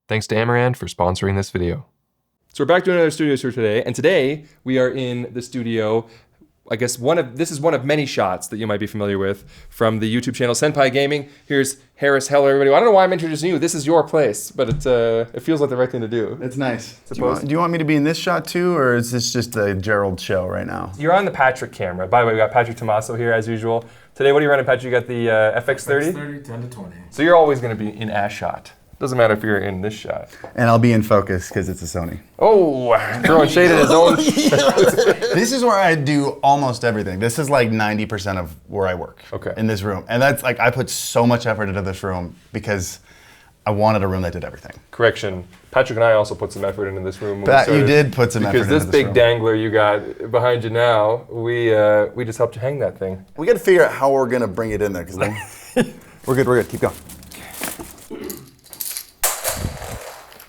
Thanks to Amaran for sponsoring this video. So we're back to another studio tour today, and today we are in the studio. I guess this is one of many shots that you might be familiar with from the YouTube channel Senpai Gaming. Here's Harris Heller, everybody. I don't know why I'm introducing you. This is your place, but it feels like the right thing to do. It's nice. Do you want me to be in this shot too, or is this just the Gerald show right now? You're on the Patrick camera. By the way, we got Patrick Tommaso here as usual. Today, what are you running, Patrick? You got the FX30? FX30, 10 to 20. So you're always going to be in a shot. Doesn't matter if you're in this shot. And I'll be in focus because it's a Sony. Oh, throwing shade at his own. This is where I do almost everything. This is like 90% of where I work. Okay. In this room. And that's like, I put so much effort into this room because I wanted a room that did everything. Correction. Patrick and I also put some effort into this room. But you did put some effort into this room. Because this big room. dangler you got behind you now, we just helped you hang that thing. We got to figure out how we're going to bring it in there. Cause we're good. Keep going.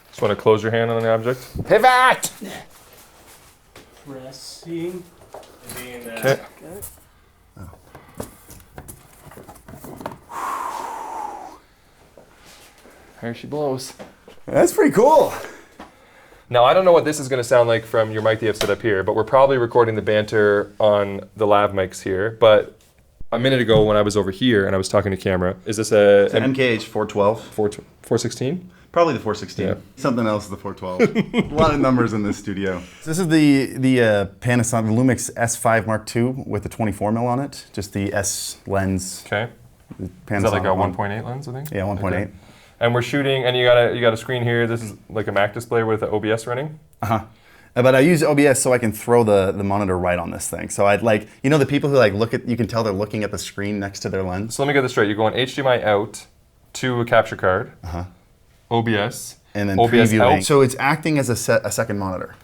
Just want to close your hand on an object. Pivot! Pressing. Okay. There she blows. That's pretty cool. Now, I don't know what this is going to sound like from your mic that you have set up here, but we're probably recording the banter on the lav mics here. But a minute ago when I was over here and I was talking to camera, is this it's an MKH 412? 416? Probably the 416. Yeah. Something else is the 412. A lot of numbers in this studio. So this is the Panasonic Lumix S5 Mark II with the 24mm on it. Just the S lens. Okay. Is that like a 1.8 lens, I think? Yeah, 1.8. Okay. And we're shooting, and you got a screen here. This is like a Mac display with the OBS running. But I use OBS so I can throw the monitor right on this thing. So I'd like, you know, the people who like look at, you can tell they're looking at the screen next to their lens. So let me get this straight. You're going HDMI out to a capture card. OBS. And then OBS previewing. out. So it's acting as a second monitor.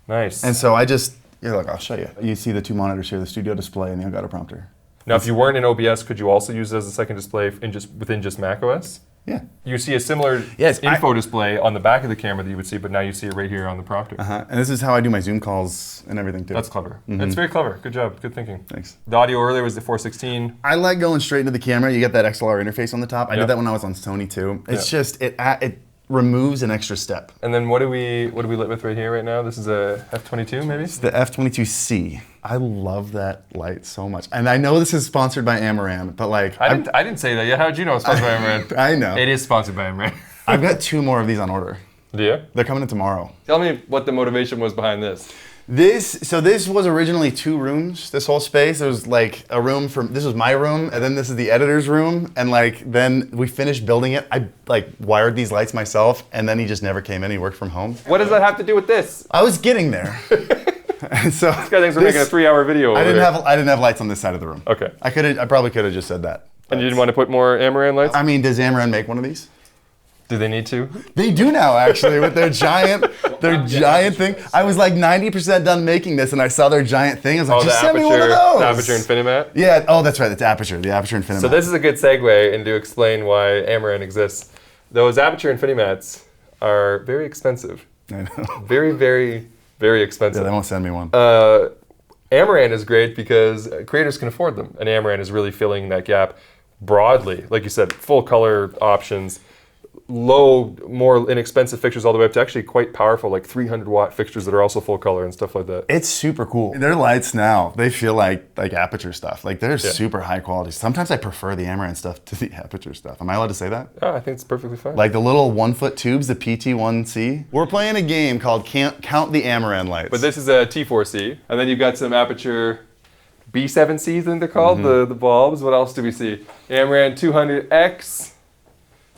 Nice. And so I just, look, I'll show you. You see the two monitors here, the studio display and the Elgato prompter. Now, if you weren't in OBS, could you also use it as a second display within just macOS? Yeah. You see a similar info display on the back of the camera that you would see, but now you see it right here on the prompter. And this is how I do my Zoom calls and everything too. That's clever. That's very clever. Good job. Good thinking. Thanks. The audio earlier was the 416. I like going straight into the camera. You get that XLR interface on the top. I did that when I was on Sony too. It's just, it removes an extra step. And then what do we lit with right here right now? This is a F22 maybe? It's the F22C. I love that light so much. And I know this is sponsored by Amaran, but like... I didn't say that yet. How did you know it's sponsored by Amaran? I know. It is sponsored by Amaran. I've got 2 more of these on order. Do you? They're coming in tomorrow. Tell me what the motivation was behind this. This was originally 2 rooms, this whole space. There was like a room this was my room, and then this is the editor's room, and like then we finished building it. I like wired these lights myself, and then he just never came in, he worked from home. What does that have to do with this? I was getting there. And so this guy thinks we're making a 3-hour video. I didn't have lights on this side of the room. Okay. I probably could have just said that. And you didn't want to put more Amaran lights? I mean, does Amaran make one of these? Do they need to? They do now, actually, with their giant thing. I was like 90% done making this, and I saw their giant thing. I was like, just send me one of those. The Aperture Infinimat? Yeah. Oh, that's right. It's Aperture. The Aperture Infinimat. So this is a good segue into explain why Amaran exists. Those Aperture Infinimats are very expensive. I know. Very, very, very expensive. Yeah, they won't send me one. Amaran is great because creators can afford them, and Amaran is really filling that gap broadly. Like you said, full color options. Low, more inexpensive fixtures all the way up to actually quite powerful, like 300-watt fixtures that are also full color and stuff like that. It's super cool. Their lights now, they feel like Aperture stuff. Like they're super high quality. Sometimes I prefer the Amaran stuff to the Aperture stuff. Am I allowed to say that? Yeah, I think it's perfectly fine. Like the little 1-foot tubes, the PT1C. We're playing a game called Count the Amaran Lights. But this is a T4C, and then you've got some Aperture B7Cs, I think they're called, the bulbs. What else do we see? Amaran 200X.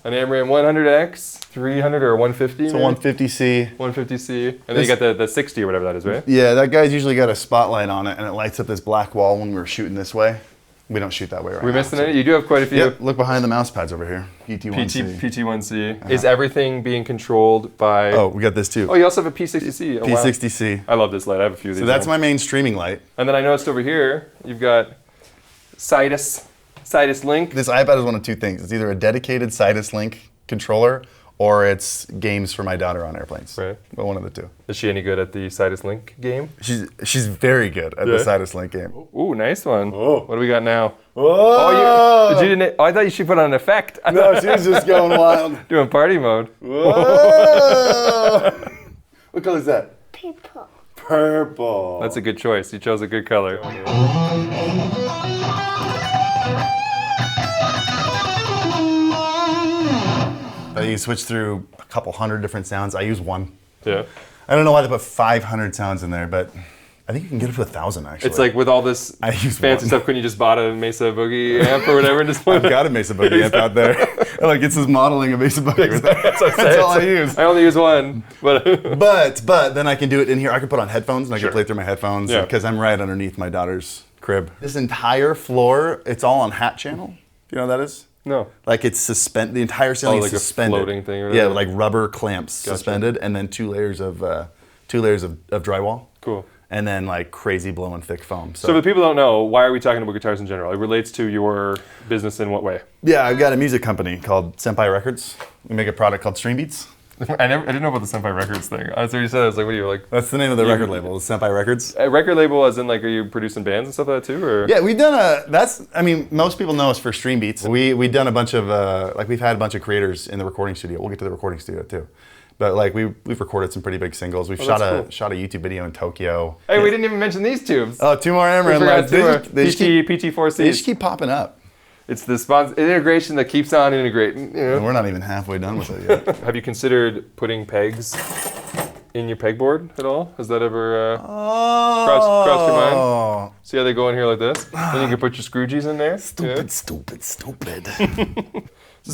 An Amaran 100X, 300 or 150. It's a 150C. 150C. And then you got the 60 or whatever that is, right? Yeah, that guy's usually got a spotlight on it, and it lights up this black wall when we were shooting this way. We don't shoot that way right now. We're missing it? You do have quite a few. Yep, look behind the mouse pads over here. PT1C. PT1C. Is everything being controlled by... Oh, we got this too. Oh, you also have a P60C. Oh, P60C. Wow. I love this light. I have a few of these. So that's my main streaming light. And then I noticed over here, you've got Sidus Link. This iPad is one of 2 things. It's either a dedicated Sidus Link controller or it's games for my daughter on airplanes. Right. But one of the two. Is she any good at the Sidus Link game? She's very good at the Sidus Link game. Ooh, nice one. Oh. What do we got now? Whoa! I thought you should put on an effect. No, she was just going wild. Doing party mode. Whoa! What color is that? Purple. Purple. That's a good choice. You chose a good color. You switch through a couple hundred different sounds. I use one. Yeah. I don't know why they put 500 sounds in there, but I think you can get up to 1,000 actually. It's like with all this I use fancy one. stuff, couldn't you just bought a Mesa Boogie amp or whatever and just play? I've got a Mesa Boogie amp out there. Like it's this modeling of Mesa Boogie. That's all I use. I only use one, but But then I can do it in here. I can put on headphones and I can play through my headphones because I'm right underneath my daughter's crib. This entire floor, it's all on hat channel. Do you know what that is? no. Like it's suspended. The entire ceiling like is a suspended. floating thing or yeah, whatever? like rubber clamps suspended, and then two layers of drywall. Cool. And then like crazy blowing thick foam. So for the people who don't know, why are we talking about guitars in general? It relates to your business in what way? Yeah, I've got a music company called Senpai Records. We make a product called Stream Beats. I didn't know about the Senpai Records thing. That's what you said. I was like, what are you like? That's the name of the record label, Senpai Records. A record label as in like, are you producing bands and stuff like that too? Or? Yeah, we've done most people know us for Stream Beats. We've done a bunch of, we've had a bunch of creators in the recording studio. We'll get to the recording studio too. But like we've recorded some pretty big singles. We've shot a YouTube video in Tokyo. Hey, we didn't even mention these tubes. Oh, two more Amaranth lights. They PT4C. just keep popping up. It's the integration that keeps on integrating. You know? And we're not even halfway done with it yet. Have you considered putting pegs in your pegboard at all? Has that ever crossed your mind? See how they go in here like this? Then you can put your screwgees in there. Stupid.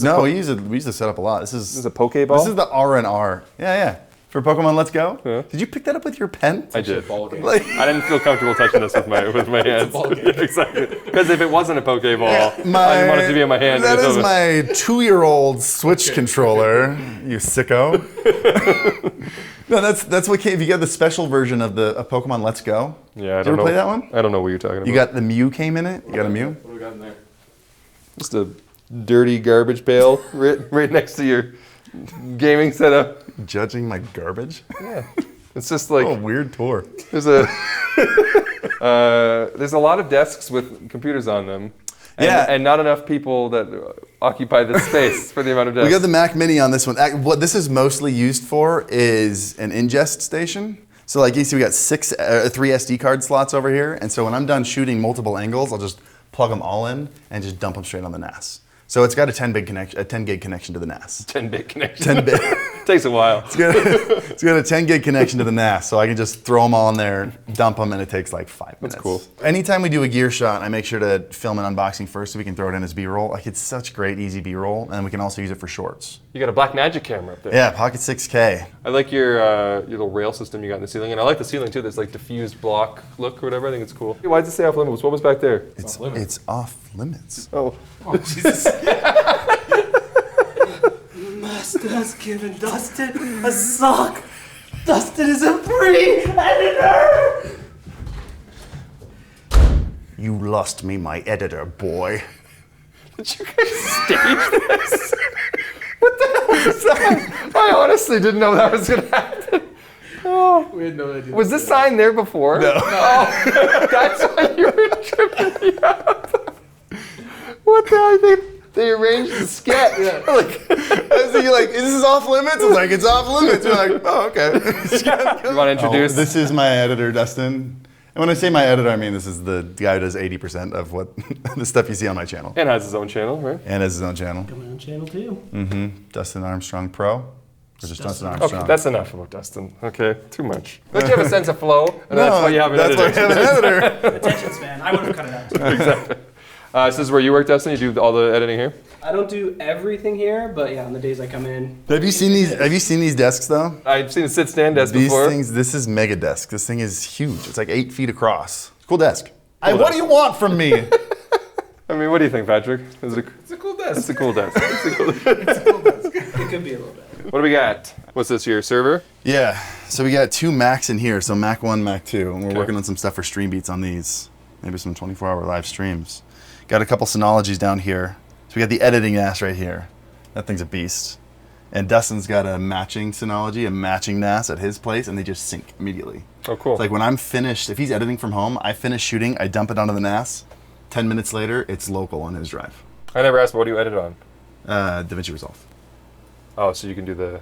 No, we use to set up a lot. This is a Pokeball? This is the R&R. Yeah. For Pokemon Let's Go. Yeah. Did you pick that up with your pen? I did. Like, I didn't feel comfortable touching this with my hands. Exactly. Because if it wasn't a Pokeball, I didn't want it to be in my hand. That is my 2-year-old Switch controller, you sicko. No, that's what came. If you get the special version of Pokemon Let's Go. Yeah, I don't know. Did you ever play that one? I don't know what you're talking about. You got the Mew came in it? You got a Mew? What do we got in there? Just a dirty garbage pail right next to your gaming setup. Judging my garbage? Yeah. It's just like weird tour. there's a lot of desks with computers on them. And not enough people that occupy this space for the amount of desks. We got the Mac Mini on this one. What this is mostly used for is an ingest station. So like you see, we got 3 SD card slots over here. And so when I'm done shooting multiple angles, I'll just plug them all in and just dump them straight on the NAS. So it's got a 10 gig connection to the NAS. 10 bit connection. 10 bit. Takes a while. It's got a 10 gig connection to the NAS, so I can just throw them all in there, dump them, and it takes like 5 minutes. That's cool. Anytime we do a gear shot, I make sure to film an unboxing first so we can throw it in as B-roll. Like it's such great, easy B-roll, and we can also use it for shorts. You got a Blackmagic camera up there. Yeah, Pocket 6K. I like your little rail system you got in the ceiling, and I like the ceiling too. That's like diffused block look or whatever. I think it's cool. Why does it say off limits? What was back there? It's off limits. Oh Jesus. Master has given Dustin a sock. Dustin is a free editor. You lost me, my editor, boy. Did you guys stage this? What the hell was that? I honestly didn't know that was gonna happen. Oh. We had no idea. Was this sign there before? No. Oh, that's why you were tripping me up. What the hell? They arranged the sketch. Yeah. So you're like, is this off limits? It's like, it's off limits. You're like, oh, okay. You want to introduce? This is my editor, Dustin. And when I say my editor, I mean this is the guy who does 80% of what the stuff you see on my channel. And has his own channel, right? And has his own channel. Coming on channel 2. Mm-hmm. Dustin Armstrong Pro. Or just Dustin Armstrong? Okay, that's enough about Dustin. Okay, too much. Don't you have a sense of flow? And that's why you have an editor. That's why I have an editor. Attention span. I would have cut it out. Exactly. So this is where you work, Dustin? You do all the editing here? I don't do everything here, but yeah, on the days I come in. Have you seen these desks though? I've seen a sit-stand desk These before. things, this is mega desk. This thing is huge. It's like 8 feet across. Cool desk. What do you want from me? I mean, what do you think, Patrick? It's a cool desk. It's a cool desk. It's a cool desk. It could be a little bit. What do we got? What's this, your server? Yeah, so we got 2 Macs in here. So Mac 1, Mac 2. And we're working on some stuff for Stream Beats on these. Maybe some 24-hour live streams. Got a couple Synologies down here. So we got the editing NAS right here. That thing's a beast. And Dustin's got a matching Synology, a matching NAS at his place, and they just sync immediately. Oh, cool. It's like when I'm finished, if he's editing from home, I finish shooting, I dump it onto the NAS. 10 minutes later, it's local on his drive. I never asked, what do you edit on? DaVinci Resolve. Oh, so you can do the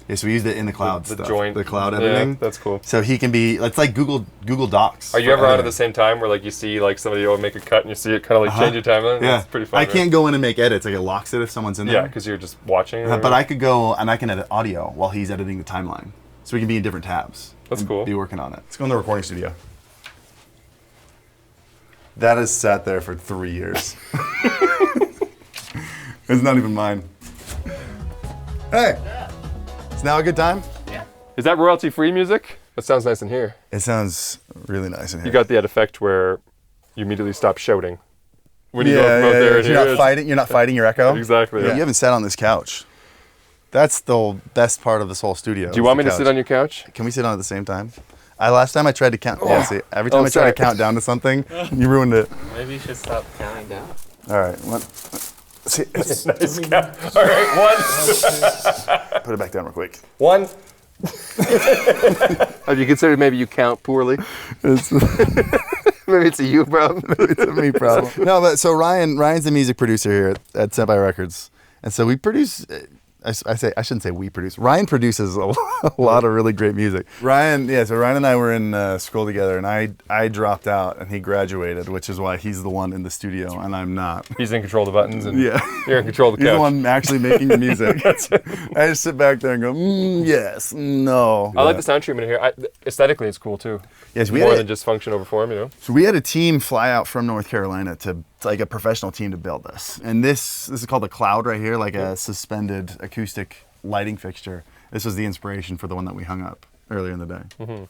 Yeah, so we used it in the cloud the stuff. joint. The cloud editing. Yeah, that's cool. So he can be, it's like Google Docs. Are you ever on at the same time where like you see like somebody will make a cut and you see it kind of like change your timeline? Yeah. That's pretty fun. I can't go in and make edits. Like it locks it if someone's in Yeah, there. because you're just watching. But I could go and I can edit audio while he's editing the timeline. So we can be in different tabs. That's and cool. Be working on it. Let's go in the recording studio. That has sat there for 3 years. It's not even mine. Hey! It's now a good time? Is that royalty-free music? That sounds nice in here. It sounds really nice in here. You got that effect where you immediately stop shouting. When you go yeah, from out there and You're here, not fighting. You're not fighting your echo. Exactly. Yeah. You haven't sat on this couch. That's the best part of this whole studio. Do you want me to sit on your couch? Can we sit on it at the same time? Last time I tried to count. Yeah, see, every time I try to count down to something, you ruined it. Maybe you should stop counting down. All right. See, Nice count. All right, put it back down real quick. one. Have you considered maybe you count poorly? Maybe it's a you problem. It's a me problem. No, but so Ryan's the music producer here at Senpai Records, and so we produce. I shouldn't say we produce. Ryan produces a lot of really great music. So Ryan and I were in school together, and I dropped out, and he graduated, which is why he's the one in the studio, and I'm not. He's in control of the buttons, and Yeah. you're in control of the He's couch. the one actually making the music. I just sit back there and go, yes, no. I like the sound treatment here. Aesthetically, it's cool too. Yes, More than just function over form, you know. So we had a team fly out from North Carolina to like a professional team to build this. And this is called the Cloud right here, like a suspended acoustic lighting fixture. This was the inspiration for the one that we hung up earlier in the day. Mm-hmm.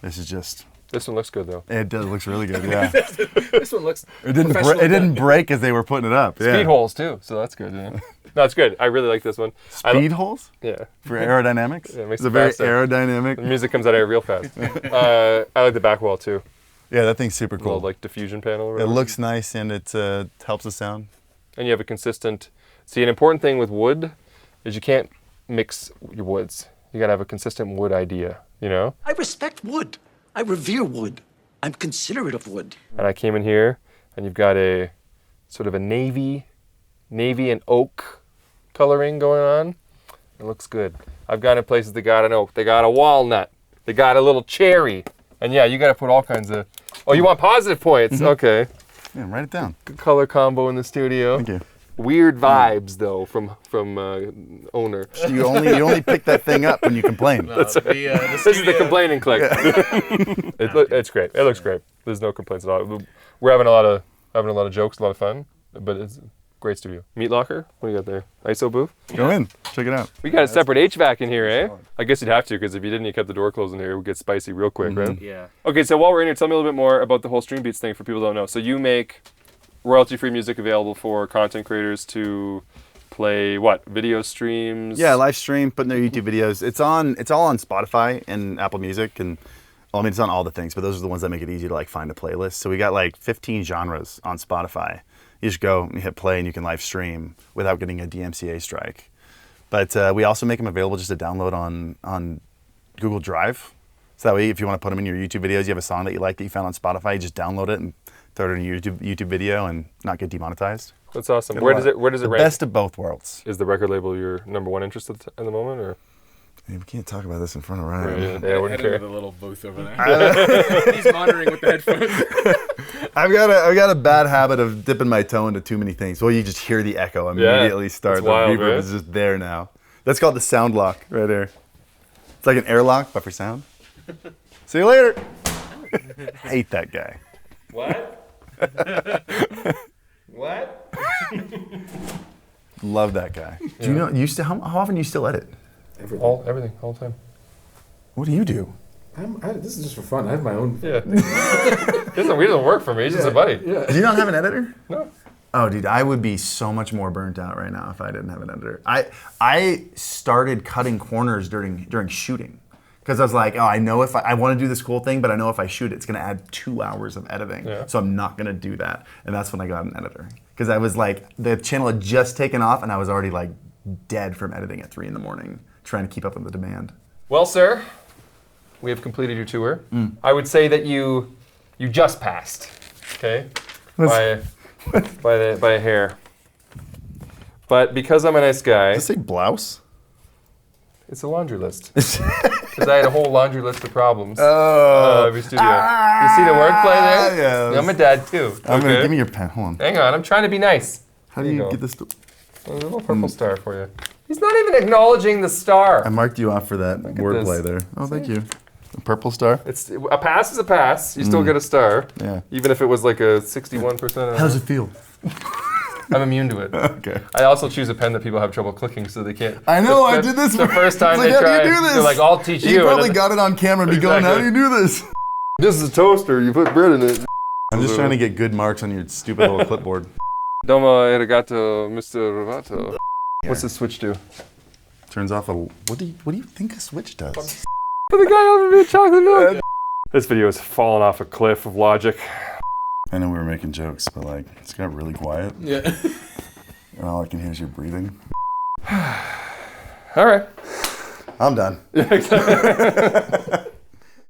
This is just, This one looks good though. it does, looks really good, yeah. This one looks. It didn't break as they were putting it up. Speed Yeah. holes too, so that's good. Yeah. No, it's good. I really like this one. Speed holes Yeah. for aerodynamics? Yeah, it makes It's a it very faster. The aerodynamic. music comes out of here real fast. I like the back wall too. Yeah, that thing's super Little cool. like diffusion panel. Or It whatever. looks nice and it helps the sound. And you have a consistent. See, an important thing with wood is you can't mix your woods. You gotta have a consistent wood idea. You know. I respect wood. I revere wood. I'm considerate of wood. And I came in here, and you've got a sort of a navy and oak coloring going on. It looks good. I've gone in places that got an oak, they got a walnut, they got a little cherry, and yeah, you got to put all kinds of. Oh, you want positive points? Okay. Yeah, write it down. Good color combo in the studio. Thank you. Weird vibes though from owner. You only pick that thing up when you complain. This is the complaining click. It's great. It looks great. There's no complaints at all. We're having a lot of jokes, a lot of fun, but it's a great studio. Meat locker? What do you got there? ISO booth? Go in, check it out. We got a separate HVAC in here, eh? I guess you'd have to, because if you didn't, you kept the door closed in here, it would get spicy real quick, right? Yeah. Okay, so while we're in here, tell me a little bit more about the whole Stream Beats thing for people who don't know. So you make royalty-free music available for content creators to play what? Video streams? Yeah, live stream, putting their YouTube videos. It's all on Spotify and Apple Music, and well, I mean it's on all the things, but those are the ones that make it easy to like find a playlist. So we got like 15 genres on Spotify. You just go and you hit play and you can live stream without getting a DMCA strike. But we also make them available just to download on Google Drive. So that way, if you want to put them in your YouTube videos, you have a song that you like that you found on Spotify, you just download it and throw it in your YouTube video and not get demonetized. That's awesome. Where does it The rank? best of both worlds. Is the record label your number one interest at the moment, or? Hey, we can't talk about this in front of Ryan. Yeah, I wouldn't care. The little booth over there. He's monitoring with the headphones. I've got a bad habit of dipping my toe into too many things. Well, you just hear the echo immediately start. it's The wild, reverb right? is just there now. That's called the sound lock right there. It's like an airlock, but for sound. See you later. Hate that guy. What? What? Love that guy. Do you know? How often do you still edit? Everything, all the time. What do you do? This is just for fun. I have my own. Yeah. He doesn't work for me. He's just a buddy. Yeah. Do you not have an editor? No. Oh, dude, I would be so much more burnt out right now if I didn't have an editor. I started cutting corners during shooting because I was like, oh, I know if I want to do this cool thing, but I know if I shoot, it's going to add 2 hours of editing. Yeah. So I'm not going to do that. And that's when I got an editor because I was like, the channel had just taken off and I was already like dead from editing at 3 in the morning, trying to keep up with the demand. Well, sir, we have completed your tour. I would say that you just passed. Okay, by a hair. But because I'm a nice guy, Does it say blouse? it's a laundry list. Because I had a whole laundry list of problems. Every studio. You see the wordplay there? Yeah. I'm a dad too. I'm okay? gonna give me your pen. Hold on. Hang on, I'm trying to be nice. How do There you you go. get this? A little purple star for you. He's not even acknowledging the star. I marked you off for that at wordplay this. there. Oh, thank you. A purple star. It's a pass is a pass. You still get a star. Yeah. Even if it was like a 61%. How does it feel? I'm immune to it. Okay. I also choose a pen that people have trouble clicking, so they can't. I know. The- I did this the first time It's they like, try. How do you do this? They're like, "I'll teach you." You and probably then- got it on camera and be going, "How do you do this?" This is a toaster. You put bread in it. I'm just trying to get good marks on your stupid little clipboard. Domo arigato, Mr. Rovato. What's this switch do? Turns off a. What do you think a switch does? For the guy offering me a chocolate milk. This video has fallen off a cliff of logic. I know we were making jokes, but like it's got really quiet, Yeah. and all I can hear is your breathing. All right. I'm done.